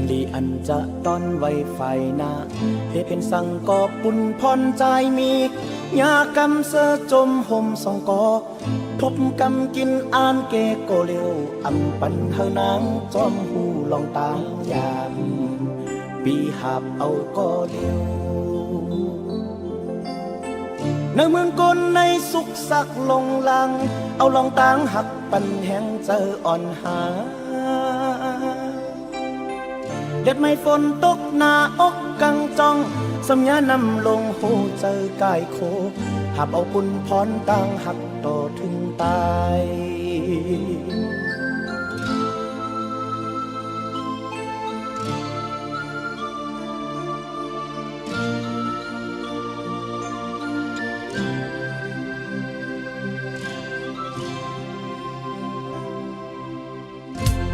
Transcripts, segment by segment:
นดีอันจะต้อนไว้ไฟนาเทเป็นสังกอปุ่นพรใจมียากำเสจมห่มสองกอทบกำกินอ่านเกโกเลียวอำปันเฮานางจอมหูลองตางยามปีหาบเอาก็เลียวในเมืองกลในสุขสักลงลังเอาลองตางหักปันแห่งเจออ่อนหาเด็ดไม่ฝนตกหน้าอกกังจองสัญญานำลงหูเจอกายโคหับเอาปุ่นพรต่างหักต่อถึงตาย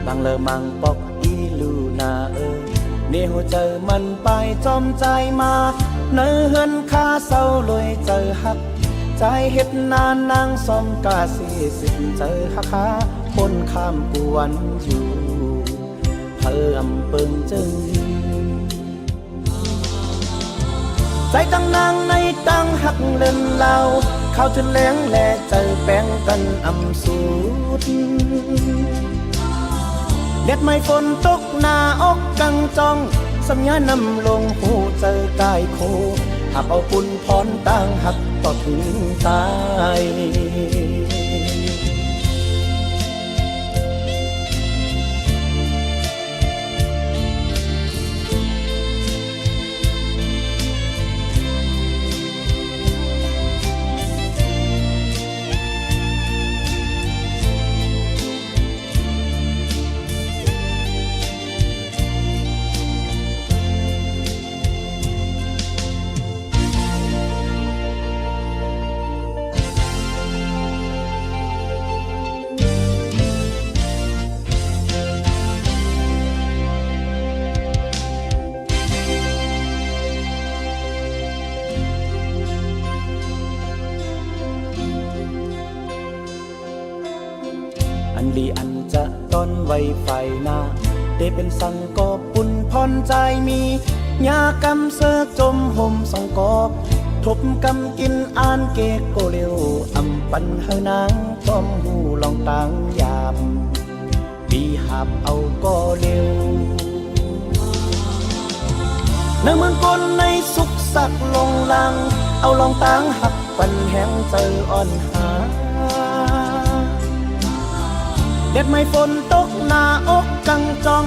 บางเลอมังปอกอีลูนาเนหัวเจอมันไปจอมใจมาเนื้อเฮือนข้าเศร้าลอยเจอหักใจเฮ็ดนานนางสมกาสีสิเจอหักขาพ้นข้ามปวนอยู่เพิ่มเปิงจึงใจตั้งนางในตั้งหักเล่นเล่าเข้าจนแหลงแหล่เจอแป้งกันอำสูดเด็ดไม่ฝนตกหน้าอกกังจองสัญญานำลงหูเจอกายโคหักเอาปุ่นพรต่างหักต่อถึงตายอันดีอันจะต้อนไว้ไฟนาได้เป็นสังกอปุ่นพรใจมียากำเสจมห่มสองกอบทบกำกินอ่านเกโกเลียวอำปันเฮานางจอมหูลองตางยามปีหาบเอาก็เลียวในเมืองกลในสุขสักลงลังเอาลองตางหักปันแห่งเจออ่อนหาเด็ดไม่ฝนตกหน้าอกกังจอง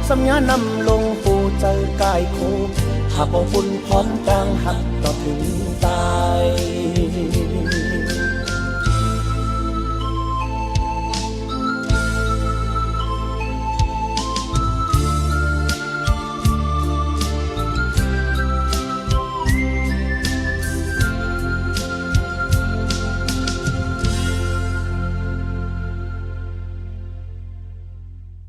สัญญานำลงปูเจอกายโคหักเอาปุ่นพรต่างหักต่อถึงตาย